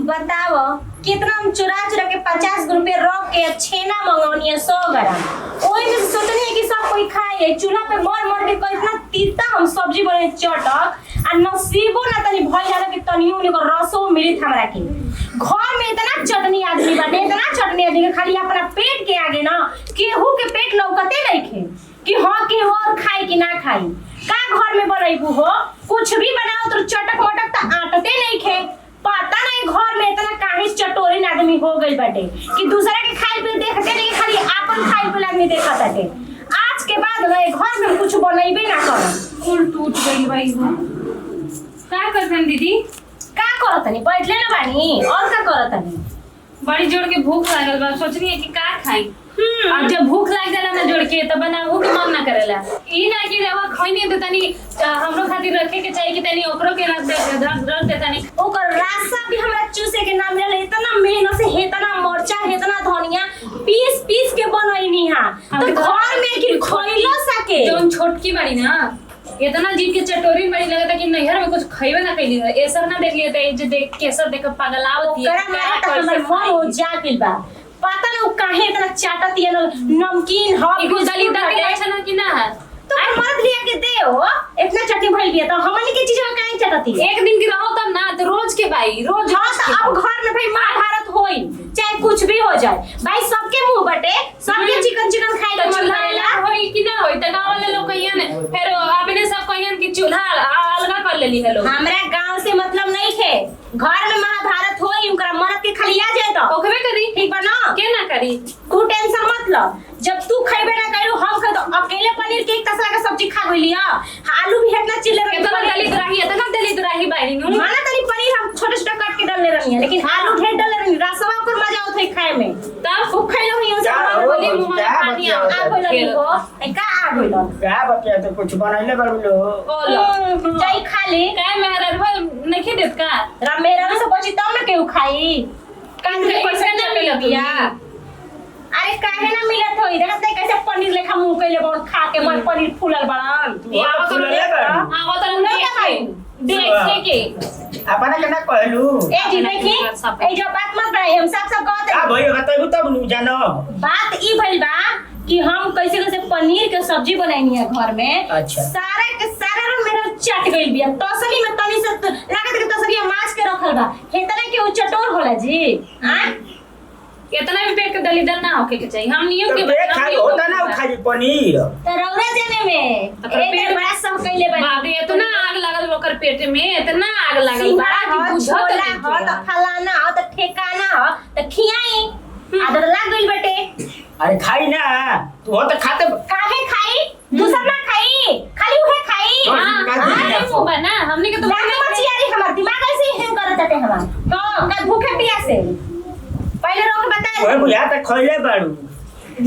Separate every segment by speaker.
Speaker 1: बताओ कितना हम चुरा चुरा के 50 रुपए रख के छेना मंगौनी है 100 ग्राम। ओही में सोचनी है कि सब कोई खाए, चूल्हा पे मर मर के इतना तीता हम सब्जी बने चटक आ नसीबो ना तनी भइल जाला कि तनियो ने रसो मिली हमरा के। घर में इतना चटनी आदमी बाटे, इतना चटनी आदमी के खाली अपना पेट के आगे ना केहू के पेट लौकते नहीं खे कि हां केहू और खाए कि ना खाई। का घर में बनैबू हो कुछ भी बनाओ तो चटक मटक त आटते नहीं खे। पता नहीं घर में इतना काहे चटोरी आदमी हो गइल बाटे कि दूसरा के खाए पे देखते नहीं, खाली आपन खाए पे आदमी देखत बाटे। आज के बाद ना घर में कुछ बनैबे ना करम।
Speaker 2: उल टूट गई भाई हो। का करतन दीदी?
Speaker 1: का करतनी बैठले ना बानी और का करतनी?
Speaker 2: बड़ी जोड़ के भूख लागल बा, सोचनी है कि का खाई। और जब भूख लाग जाला ना जोड़ के तब बनाऊ के मन ना करेला। ई ना कि रवा खइनी तो तनी हमरो खातिर रखे के चाहिए कि तनी ओकरो के रख दे तनी
Speaker 1: ओकर रास्ता भी हमरा चूसे के नाम मिलल। इतना मेहनत से इतना मरचा इतना धनिया पीस पीस के बनैनी हां तो घर में कि खइलो सके।
Speaker 2: जोन छोटकी बड़ी ना इतना जीव के चटोरी बड़ी लगता कि नैहर में कुछ खइबे ना कैली है। ऐसा ना देख लिए त जे देख केसर देख पगलावत है।
Speaker 1: ओकरा में त हमर मन हो जागिल बा। पता न काहे इतना चाटत है नमकीन ह
Speaker 2: ई दली दली अच्छा ना कि ना है
Speaker 1: तो मर्द लिया के दे हो इतना चटनी भइल बिया तो हमनी के चीज में काहे चाटती है।
Speaker 2: एक दिन की रहो तब ना तो रोज के भाई रोज
Speaker 1: अब घर में भाई महाभारत होई चाहे कुछ भी हो जाए भाई सबके मुंह बटे सबके चिकन चिकन खाए के मन करेला
Speaker 2: होई कि ना होई त गांव वाले लोग कहियन फिर आपने सब कहियन कि चूल्हा अलगा कर लेली है लोग।
Speaker 1: हमरा गांव से मतलब नहीं थे घर में महाभारत होई उनका मर्द के खाली आ जाए तो
Speaker 2: ओकरे करी
Speaker 1: ठीक बा ना
Speaker 2: के ना करी
Speaker 1: तू टेंशन मत ल। जब तू खइबे ना करू हम खा तो अकेले पनीर के एक तसला का सब्जी खा गइलिया आलू भी इतना चिल्ले रहे
Speaker 2: तो दलित रही है तो दलित रही बाई नु
Speaker 1: माना तनी पनीर हम छोटे छोटे काट के डालने रही है लेकिन आलू ढेर डाल रही रसवा ऊपर मजा आवत है खाए में तब खूब खइलो ही सब बोली मुंह में पानी आ गइल को का आ गइल
Speaker 3: का बतिया तो कुछ बनैले बड़ू लो
Speaker 2: बोलो
Speaker 1: जाई खा ले
Speaker 2: काय मेरा नहीं देत का
Speaker 1: रा मेरा से बची तब ना केहू खाई कान के पैसा ना मिल गया। अरे काहे ना मिलत होई देखत है कैसे पनीर लेखा मुंह कइले बड़ खा के मन पनीर फूलल बड़न
Speaker 3: वो फूलले बड़
Speaker 2: हां वो तो देख के
Speaker 3: अपना के ना कहलू
Speaker 1: ए जी देखी ए जो बात मत बढ़ाई हम सब कहत
Speaker 3: का भई बताबू तब नु जानो
Speaker 1: बात ई भइल बा कि हम कैसे कैसे पनीर के सब्जी बनाइनी है घर में।
Speaker 3: अच्छा।
Speaker 1: सारा के सारा रंग मेरा चट गइल बिया तसली में तनी से लागत के तसलिया माछ के रखल बा हेतना के उ चटोर होला जी हां
Speaker 2: कितना भी पेट के दलिदर ना होके के चाहिए हम नियो के
Speaker 3: खाई होता ना खाई पनीर
Speaker 1: त रौरा जाने में ए बड़ा सब कइले बा
Speaker 2: बाप रे इतना आग लागल ओकर पेट में इतना आग लागल बा कि बुझत
Speaker 1: नहीं हो त फलाना हो त ठेकाना हो त खियाई आदर लाग गइल बेटे।
Speaker 3: अरे खाई ना तू हो तो खाते
Speaker 1: काहे खाई दूसरा ना खाई खाली उहे खाई।
Speaker 2: हां वो बना हमने के तो
Speaker 1: मचियारी हमार दिमाग ऐसे ही करत हटे हमार तो का भूखे प्यासे पहले रोक बता
Speaker 3: ओए बुझा त खइले बाड़ू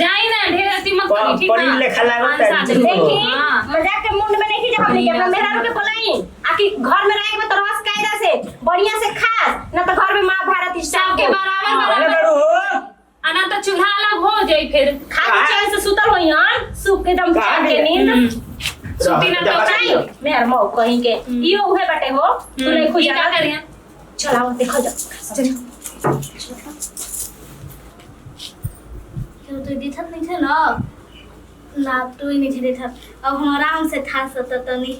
Speaker 2: जाई ना ढेर अति मत करी ठीक
Speaker 3: पनीर लेखा लागत है
Speaker 1: देखी मजाक के मुंड में नहीं जा हमनी के अपना मेहरारू के बोलाई आकि घर में रहे में तरहस कायदा से बढ़िया से खास ना तो घर में महाभारत
Speaker 2: सब के बराबर
Speaker 3: अरे
Speaker 2: बराबर
Speaker 3: बाड़ू हो
Speaker 2: आना तो चूल्हा अलग हो जाई फिर
Speaker 1: खाली चैन से सुतल होइहन सुख के दम
Speaker 3: कहाँ
Speaker 1: के नींद
Speaker 2: सुती ना तो
Speaker 1: चाहिए मेहर मौ कहीं के इयो उहे बाटे हो तू नहीं खुश
Speaker 2: का करिया
Speaker 1: चलाओ देखो जा
Speaker 4: तो दिखत नहीं थे ना तो ही नहीं थे दिखत अब हम आराम से खा सकते तो नहीं।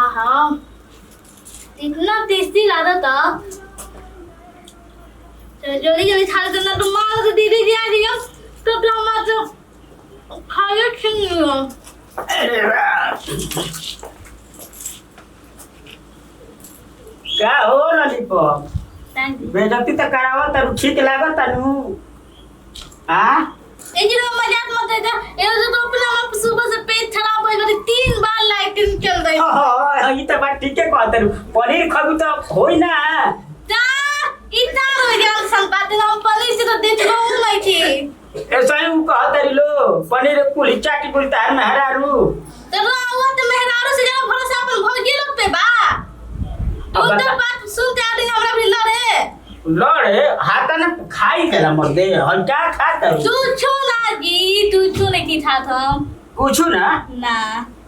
Speaker 4: आहा इतना टेस्टी लगा था जल्दी जल्दी खा लेते ना तो माँ तो दीदी जी आ दिया तो हम तो खाया क्यों
Speaker 3: अरे का हो लॉलीपॉप बेजती तो करावत है ठीक लागत नु हां
Speaker 4: ए जी मजाक मत कर ये तो अपना सुबह से पेट खराब हो गई 3 बार लाइटिंग चल गई
Speaker 3: हां ई तो बात ठीक है कहत नु पनीर खाबू तो होई ना
Speaker 4: जा इतना हो गया संपादन हम पनीर से तो देख गो नहीं थी
Speaker 3: ऐसा ही कहत लो पनीर कुली चाटी कुली तार में हरारू
Speaker 4: तो रावत मेहरारू से जरा भरोसा अपन भौजी लोग पे बा तो बात सुनते आ दिन हमरा भी लड़े
Speaker 3: हाथ ना खाई केला मर्दे हम क्या खाता
Speaker 4: तू छू लागी तू छू नहीं था हम
Speaker 3: कुछ ना
Speaker 4: ना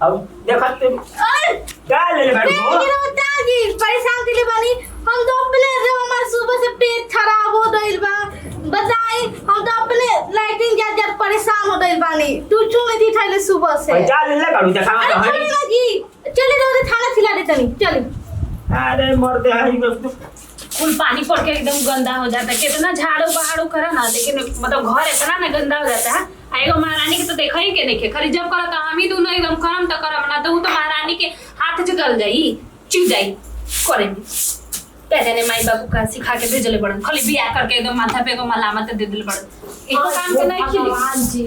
Speaker 3: अब देखत
Speaker 4: अरे
Speaker 3: क्या ले ले
Speaker 4: ये
Speaker 3: बैठो
Speaker 4: गिरो ताजी
Speaker 3: झाड़ू दिखावा तो
Speaker 4: अरे
Speaker 3: है
Speaker 4: चले जी चले जाओ खाना खिला दे तनी चले।
Speaker 3: अरे मरते है
Speaker 2: कुल पानी पड़ के एकदम गंदा हो जाता है। कितना झाड़ू बहाड़ू करा ना, लेकिन मतलब घर इतना ना गंदा हो जाता है। एगो महारानी के तो देखा ही के नहीं, खाली जब करा तो हम ही दोनों एकदम करम तो करम ना, तो वो तो महारानी के हाथ चुकल जाई चुप जाई करेंगे। पहले माई बाबू का सिखा के भेजले पड़न, खाली बियाह करके एकदम माथा पे को मलामत दे दिल पड़न। एको काम के नहीं खिली
Speaker 1: जी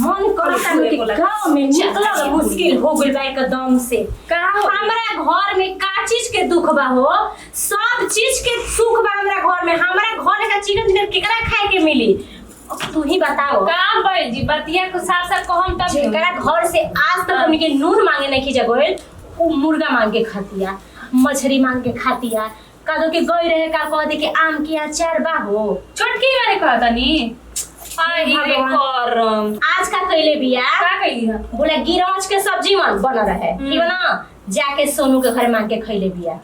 Speaker 1: मन करता है कि गांव में निकलल मुश्किल हो गइल बा एकदम से।
Speaker 2: का
Speaker 1: हमरा घर में का चीज के दुख बा हो, सब चीज के सुख बा हमरा घर में। हमरा घर का चिकन चिकन केकरा खाए के मिली, तू ही बताओ।
Speaker 2: का भाई जी बतिया को साफ साफ कहम तब
Speaker 1: जेकरा घर से आज तक हमनी के नून मांगे नहीं खींचा गइल, उ मुर्गा मांग के खातिया, मछली मांग के खातिया। कादो के गई रहे का कह दे के आम के अचार बा हो,
Speaker 2: छोटकी वाले कहता नी आई रे करम।
Speaker 1: आज का कइले बिया
Speaker 2: का कही है
Speaker 1: बोले गिरौज के सब्जी मन बन रहे ठीक बा ना, जाके सोनू के घर मांग के खइले बिया।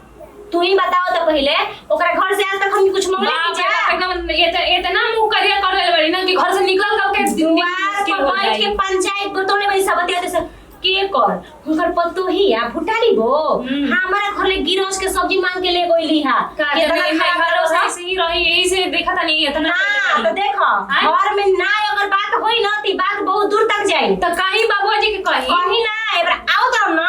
Speaker 1: तू ही बताओ तो पहले ओकरा घर से आज तक हम कुछ मांगले नहीं जा।
Speaker 2: एकदम ये ना मुंह करिया कर ले बड़ी ना कि घर से निकल करके
Speaker 1: दुआर पर बैठ के पंचायत बतौले भाई सब बतिया से के कर हुनकर पत्तो ही आ फुटाली बो हमारा घर ले गिरौज के सब्जी मांग के ले गइली हा।
Speaker 2: कितना घरों से ऐसे ही रही, यही से देखा था नहीं इतना
Speaker 1: ना तो देखो घर में ना अगर बात होई ना ती बात बहुत दूर तक जाई।
Speaker 2: तो कहीं बाबूजी के
Speaker 1: कहीं ना एबरा आओ तो ना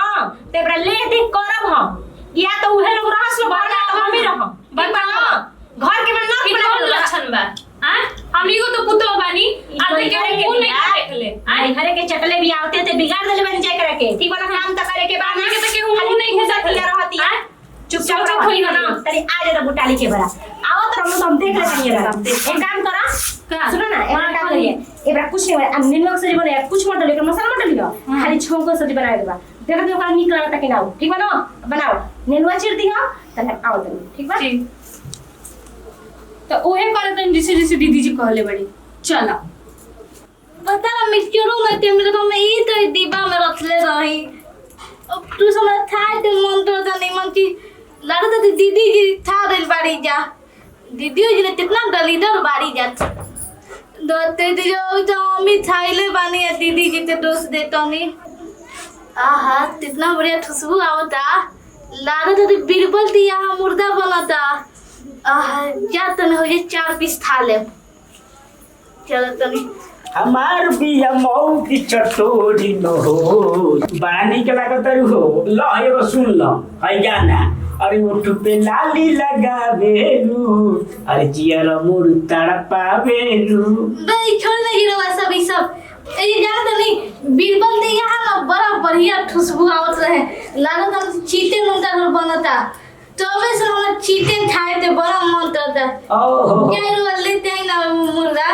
Speaker 1: ते एबरा ले देख करब हम, या तो उहे लोग रहस लो बना तो हम ही रह बताओ घर के में ना
Speaker 2: कौन लक्षण बा। हां हमनी को तो पुतो बानी आते के मुंह नहीं देख ले।
Speaker 1: आई घरे के चटले भी आवते ते बिगाड़ देले बन जाय करे के ठीक बना काम त करे के बाद
Speaker 2: के तो केहू मुंह नहीं घुसा
Speaker 1: किया रहती है चुपचाप रही ना तरी आ जा बुटाली के बरा आओ तो हम देख ले करिए एक काम करा
Speaker 2: का
Speaker 1: सुनो ना एक काम करिए एबरा कुछ नहीं हम निमक सब्जी बनाए कुछ मत लेके मसाला मत लियो खाली छौंको सब्जी बनाए देबा देखो तो ओकरा निक लागत कि ना ठीक बा ना बनाओ नेनुआ चिर दियो तने आओ तनी ठीक बा
Speaker 2: ठीक। तो ओहे करत जैसे जैसे दीदी जी कहले बड़ी चला
Speaker 4: पता ना मिक्सचरों में ते मेरे तो मैं ई तो डिब्बा में रखले रही। अब तू समझ था ते मन तो नहीं मन की लड़ा तो दीदी जी था रेल बाड़ी जा दीदी जी ने कितना दलीदर बाड़ी जा दोते जो तो मम्मी थाईले बानी है दीदी जी ते दोस्त देतो नहीं। आहा कितना बढ़िया खुशबू आवता लाड़ा तो बिरबल दिया मुर्दा बनाता। आहा जा तने हो जे 4 पीस खा ले चलो तनी
Speaker 3: हमार बिया मऊ की चटोरी न हो बानी के लागत हो ल एगो सुन ल है गाना। अरे उठ पे लाली लगावेलू अरे जियर मोर तड़पावेलू
Speaker 4: नहीं छोड़ दे हीरो सब ई सब ए जान तो नहीं बीरबल दे यहाँ ना बड़ा बढ़िया खुशबू आवत रहे लागा तो चीते मुंडा घर बनता तो बस हम चीते खाए थे बड़ा मन करता।
Speaker 3: ओहो
Speaker 4: क्या रो लेते हैं ना मुर्गा।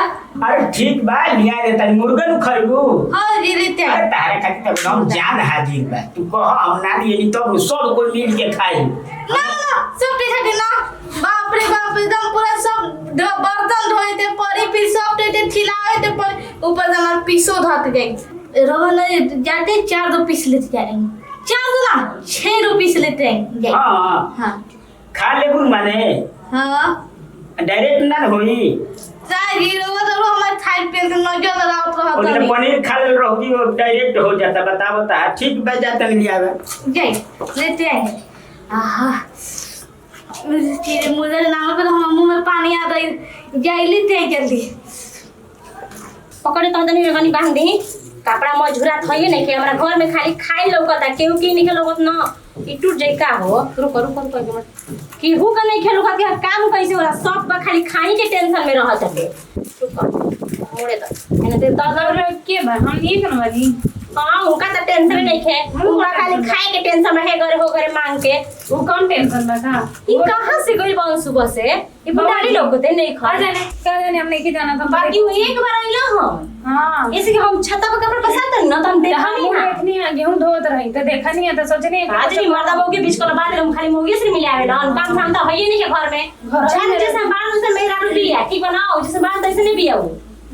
Speaker 3: अरे ठीक बा लिया दे तनी मुर्गा नु खाइबू।
Speaker 4: हां जी लेते हैं।
Speaker 3: अरे तारे खातिर तो एकदम जान हाजिर बा तू कह हम ना दिए तो सब कोई मिल के खाई
Speaker 4: ना ना सब ठीक है ना बाप रे बाप एकदम पूरा सब बर्तन धोए थे परी फिर सब थे खिलाए थे पर ऊपर से हमारा पीसो धत गई रोहन जाते 4 पीस लेते जाएंगे 4 ना 6 पीस लेते हैं।
Speaker 3: हां
Speaker 4: हां
Speaker 3: खा लेबू माने
Speaker 4: हां
Speaker 3: डायरेक्ट ना होई
Speaker 4: सारी रोवा तो हमारे थाई पे नजर लगावत रहत
Speaker 3: और पनीर खा ले रहोगी वो डायरेक्ट हो जाता बताओ ता ठीक बज जाता लिया
Speaker 4: जाए लेते हैं। आहा मुझे नाम पे हम मुंह में पानी आ रही जाए लेते हैं जल्दी
Speaker 1: पकड़े तो तनी रगनी बांध दी कपड़ा मजूरा थइए नहीं के हमरा घर में खाली खाई लौकता केहू की नहीं के लौकत ना ई टूट जाई का हो रुको रुको रुको केहू का नहीं खेलू के काम कैसे होला सब बा खाली खाई के टेंशन में रहत है रुको मोड़े तो एने दे
Speaker 2: और के बा हम ये करवानी
Speaker 1: हां उनका तो टेंशन नहीं है उनका खाली खाए के टेंशन रहे घरे हो घरे मांग के
Speaker 2: वो कौन टेंशन बा का
Speaker 1: ई कहां से गई बन सुबह से ई बुढ़ारी लोगते नहीं खा
Speaker 2: जाने हम नहीं के जाना था
Speaker 1: बाकी वो एक बार आइला हम
Speaker 2: हां
Speaker 1: ऐसे कि हम छत पर कपड़ा पसारते ना तो हम देखा नहीं हां
Speaker 2: देखनी है गेहूं धोत रही तो देखा नहीं है तो सोचने
Speaker 1: आज नहीं मर्दा बहू के बीच को बात हम खाली मोगी से मिले आवे ना काम धाम तो है ही नहीं के घर में जान जैसे बाल उसे मेरा रुपी है ठीक बनाओ जैसे बाल तैसे नहीं भी आओ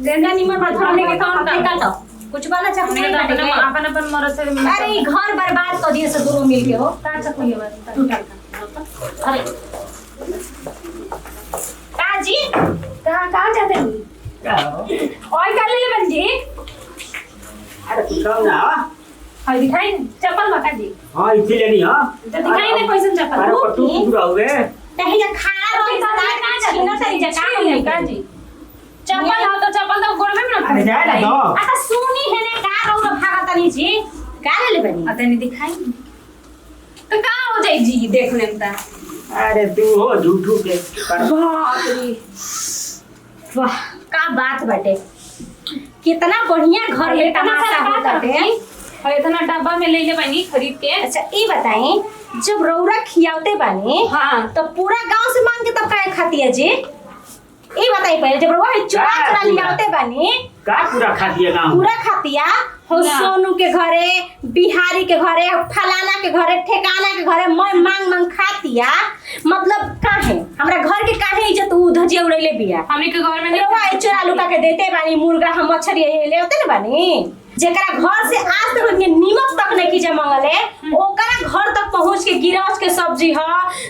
Speaker 1: जेंडा निमन पर थाने के काम का तो कुछ बाला चाकू नहीं काटे के
Speaker 2: अपन अपन मरद से
Speaker 1: अरे ई घर बर्बाद कर दिए से दोनों मिल के हो
Speaker 2: का चाकू ये बात टूटा
Speaker 1: अरे काजी
Speaker 2: कहां जाते हैं
Speaker 3: का हो
Speaker 2: और कर ले बंजी
Speaker 3: अरे कम ना
Speaker 2: हां दिखाई चप्पल बता जी
Speaker 3: हां इसी लेनी हां
Speaker 2: तो दिखाई नहीं कैसन चप्पल
Speaker 3: अरे पट्टू पूरा हुए
Speaker 1: तही जा खाना रोई सदा छीना तरी जा का
Speaker 2: नहीं का जी चप्पल हो तो चप्पल तो गोड़ में ना
Speaker 3: अरे जाए ना तो
Speaker 1: आता सुनी है ने का रौरा भागा तनी जी का ले बनी
Speaker 2: अतनी दिखाई तो का हो जाई जी देखने में ता
Speaker 3: अरे तू हो झूठू के
Speaker 1: बाप रे वाह का बात बाटे कितना बढ़िया घर में तमाशा होता है
Speaker 2: और इतना डब्बा में ले ले बनी खरीद के
Speaker 1: अच्छा ये बताएं जब रौरा खियावते बानी
Speaker 2: हाँ
Speaker 1: तो पूरा गांव से मांग के तब काहे खाती है जी ये बताइए पहले जब रौरा चुरा चुरा लियावते बानी
Speaker 3: का पूरा खा दिया गांव
Speaker 1: पूरा खातिया हो सोनू के घरे बिहारी के घरे फलाना के घरे ठेकाना के घरे मैं मांग मांग खातिया मतलब काहे हमरा घर के काहे इज्जत उ धजिया उड़ैले बिया
Speaker 2: हमने के घर में नहीं
Speaker 1: रौरा चुरा लुका के देते बानी मुर्गा हम मछली ये ले होते न बानी जेकरा घर से आज तक उनके नीमक तक नहीं कीजे मंगले ओकरा घर तक पहुंच के गिरस के सब्जी ह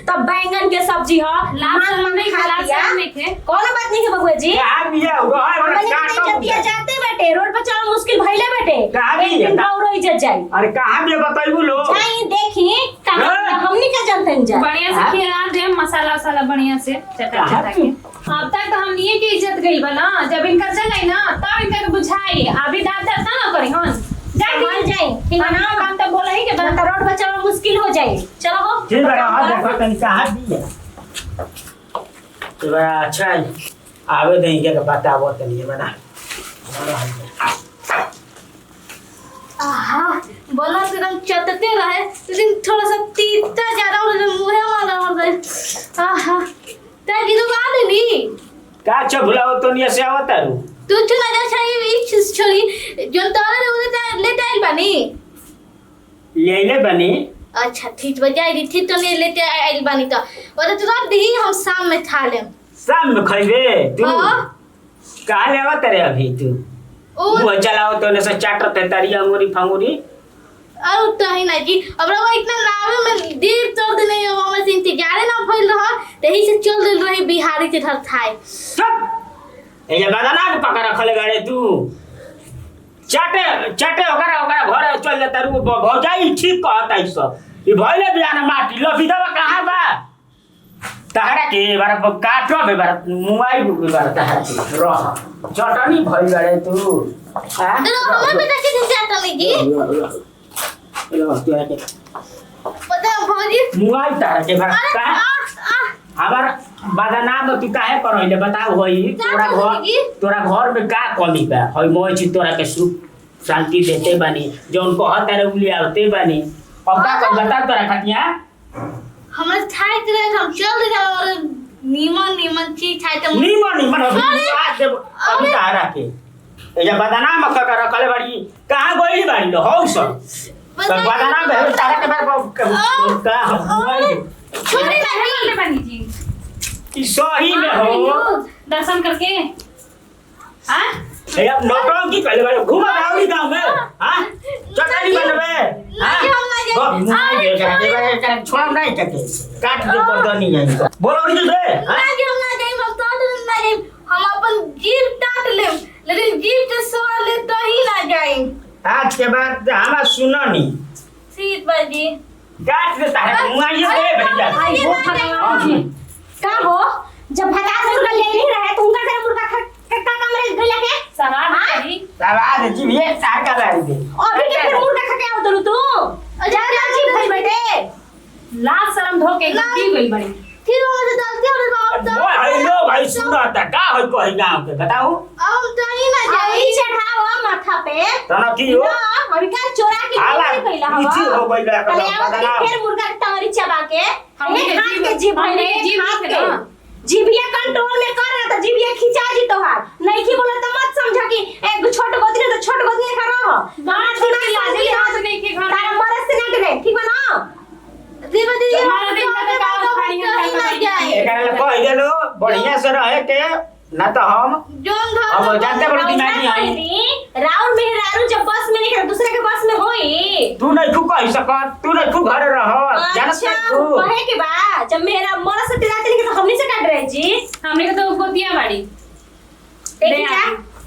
Speaker 1: तब बैंगन के सब्जी ह
Speaker 2: लाल नहीं खातिया नहीं थे
Speaker 1: कौन बात नहीं है बबुआ जी
Speaker 3: कहां बिया हुआ है
Speaker 1: हमने
Speaker 3: बड़ा
Speaker 1: के इज्जतिया जाते बेटे रोड पर चलना मुश्किल भइले बेटे
Speaker 3: कहाँ
Speaker 1: एक दिन रौरो इज्जत जाई
Speaker 3: अरे कहां बिया बताइबू लो
Speaker 1: जाई देखी कहां
Speaker 3: हाँ।
Speaker 1: हमनी का जनतन जा
Speaker 2: बढ़िया से खिला दे मसाला वसाला बढ़िया से चटा चटा के अब तक तो हम ये की इज्जत गई बा ना जब इनका चले ना तब इनका बुझाई अभी दांत दांत ना करी हन
Speaker 1: जाई जाई ठीक है ना
Speaker 2: काम तो बोला ही के
Speaker 1: ना तो रोड पर चलना मुश्किल हो जाई चलो हो
Speaker 3: ठीक है हां देखो तनी कहां बिया तो बड़ा अच्छा है आवे नहीं के बतावो तनी बना
Speaker 4: आहा बोला तो एकदम चटते रहे लेकिन थोड़ा सा तीता ज्यादा हो रहा मुंह वाला हो रहा आहा ताकि तो आ नहीं
Speaker 3: का चबुलाओ तो नहीं से आवतारू
Speaker 4: तू चुना जा चाहिए इस छोरी जो तारा ने उधर ले टाइल बनी
Speaker 3: ले बनी
Speaker 4: अच्छा ठीक बजाई दी ठीक तो नहीं लेते आइल बनी तो और तो रात दी हम शाम में खा लेम
Speaker 3: शाम में खइबे तू
Speaker 4: हां
Speaker 3: कहां ले आवत रे अभी तू
Speaker 4: ओ
Speaker 3: वो चलाओ तो ने से चाटत है तारी अंगूरी फांगूरी
Speaker 4: और तो है ना जी अब रवा इतना नावे में देर तोड़ दे नहीं हम से इंतजार ना भइल रहा तही से चल दे रही बिहारी के घर थाए
Speaker 3: चुप ए जे बदाना के पकड़ रखले गाड़े तू चाटे चाटे ओकरा घर चल जाता रू भौजाई ठीक कहता ई सब ई भइले बियाना माटी लफिदवा कहां बा तहरा के बार काटो बे बार मुआई बे बार तहरा के रह चटनी भइल गाड़े तू हां
Speaker 4: तो हम बेटा के दिन जाता नहीं जी
Speaker 3: लो तू आके
Speaker 4: पता भौजी
Speaker 3: मुआई तहरा के बार
Speaker 4: अरे
Speaker 3: का हमार बदनाम तू काहे करइले बताओ होई तोरा घर में का कमी बा होई मोय छी तोरा के सुख शांति देते बानी जोन कहत रे उलियाते बानी अब का बता तोरा खटिया
Speaker 4: हमरा थाई के हम चल दे और नीमन चीज थाई तो
Speaker 3: नीमन आज देब अभी तारा के ए जे बदनाम कर रखले बाड़ी कहां गइली बाड़ी लो हौ सब बदनाम है तारा के बार का
Speaker 4: छोड़ी
Speaker 2: ले बनी जी
Speaker 3: ई सही में हो
Speaker 2: दर्शन करके हां
Speaker 3: ए अब नौटंकी कहले बाड़ी घुमा राउरी गांव में हां चटनी बनबे हां छोड़ नहीं कटे काट दे पर्दनी जाई बोलो नहीं दे
Speaker 4: हम ना जाई हम तो ना जाई हम अपन जीव काट लेम लेकिन जीव के सवाल ले तो ही ना जाई
Speaker 3: आज के बाद हमारा सुनो नहीं
Speaker 4: सीत बाजी
Speaker 3: काट दे तारे मुआइए दे भैया
Speaker 1: आई वो भगवान का हो जब भतास मुर्गा ले नहीं रहे तो उनका घर मुर्गा का कमरे गले के
Speaker 2: सवाल करी
Speaker 3: सवाल जी ये साका बारी दे
Speaker 1: और भी फिर मुर्गा खा के आओ तू ज्यादा जी भाई बेटे
Speaker 2: लाज शर्म धो के दी गई बड़ी
Speaker 4: फिर वो मुझे डालते और बाप तो
Speaker 3: भाई लो भाई सुनो ता का होई कोई गांव के बताओ
Speaker 4: हम तो ही ना
Speaker 1: आई
Speaker 4: जाई
Speaker 1: चढ़ावा माथा पे
Speaker 3: तना की हो
Speaker 1: ना हम का चोरा के
Speaker 3: आला
Speaker 1: नहीं कइला हवा
Speaker 3: पीछे हो गइल बा
Speaker 1: पहले आओ
Speaker 3: बदनाम
Speaker 1: फिर मुर्गा टांगरी चबा के
Speaker 2: हमने
Speaker 1: हमने हाथ के जीभ
Speaker 2: हमने
Speaker 1: भइले
Speaker 2: जीभ
Speaker 1: हाथ
Speaker 2: के
Speaker 1: के
Speaker 2: ना।
Speaker 1: जीभिया कंट्रोल में कर ना तो जीभिया खिंचा जी तोहार नहीं की बोला तो मत समझा कि एक छोट गोदी तो छोट गोदी का रह बात सुना
Speaker 2: लाजे हाथ नहीं के घर
Speaker 1: तारा मरद से ना करे ठीक बा ना
Speaker 4: देव दीदी
Speaker 2: हमारा दिन का गाँव खानी है,
Speaker 4: ही ना जाई
Speaker 3: एकरा ले कह देलो बढ़िया से रहे के ना तो हम
Speaker 4: जोन
Speaker 3: अब
Speaker 4: घर
Speaker 3: जानते बड़ दिमागी आई
Speaker 1: राउंड में राउंड जब बस में नहीं दूसरे के बस में होई
Speaker 3: तू नहीं तू कह सकत तू नहीं तू घर रह जानत
Speaker 1: अच्छा
Speaker 3: तू
Speaker 1: कहे के बा जब मेरा मरद से तिराते नहीं तो हमनी से काट रहे जी
Speaker 2: हमने के तो गोतिया बाड़ी
Speaker 1: देखी जा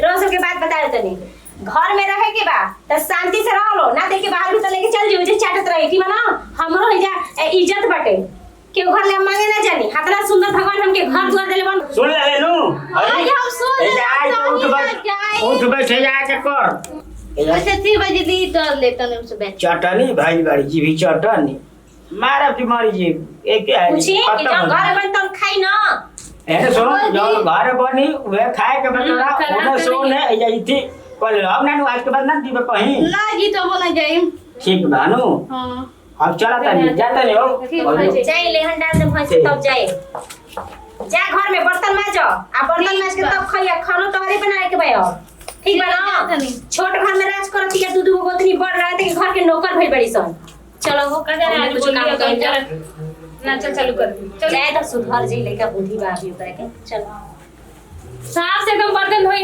Speaker 1: रोज के बात बता देते नहीं घर में रहे के बा त शांति से रह लो, ना देख के बाहर भी तो लेके चल जियो जे चाटत रही थी ना। हमरो इजा इज्जत बाटे के घर ले मांगे ना जानी। हतरा सुंदर भगवान हमके घर द्वार देले बन।
Speaker 3: सुन ले नु
Speaker 4: आज हम सुन ले
Speaker 3: उठ बैठे जा के कर
Speaker 4: वैसे 3 बजे दी तो लेता नहीं उसे बैठ
Speaker 3: चटनी भाई बाड़ी जी भी चटनी मारा तुम्हारी जी एक है
Speaker 1: पूछी कि जो घर बन तुम खाई ना।
Speaker 3: ए सुनो जो घर बनी वे खाए के बतरा ओना सोने ए इति कल अब ना आज के बाद ना दीबे कहीं
Speaker 4: ना जी तो बना जाई।
Speaker 3: ठीक बानू
Speaker 4: हां
Speaker 3: अब चला तनी जाते नहीं हो
Speaker 1: जाई ले हंडा से भैंस तब जाए जा घर में बर्तन मांजो आ बर्तन मांज के तब खाइया। खानो तोहरे बनाए के भाई ठीक बा ना। छोट घर में राज करती है, दूध गोतनी बढ़ रहा है कि घर के नौकर भइल बड़ी सन। चलो हो
Speaker 2: कदर आज
Speaker 1: कुछ
Speaker 2: बोल
Speaker 1: काम
Speaker 2: दिया
Speaker 1: कर जा
Speaker 2: ना चल चालू कर चल
Speaker 1: जाए तो सुधर जी लेके बुद्धि बा अभी उतर के चलो
Speaker 2: साफ से एकदम बर्तन धोई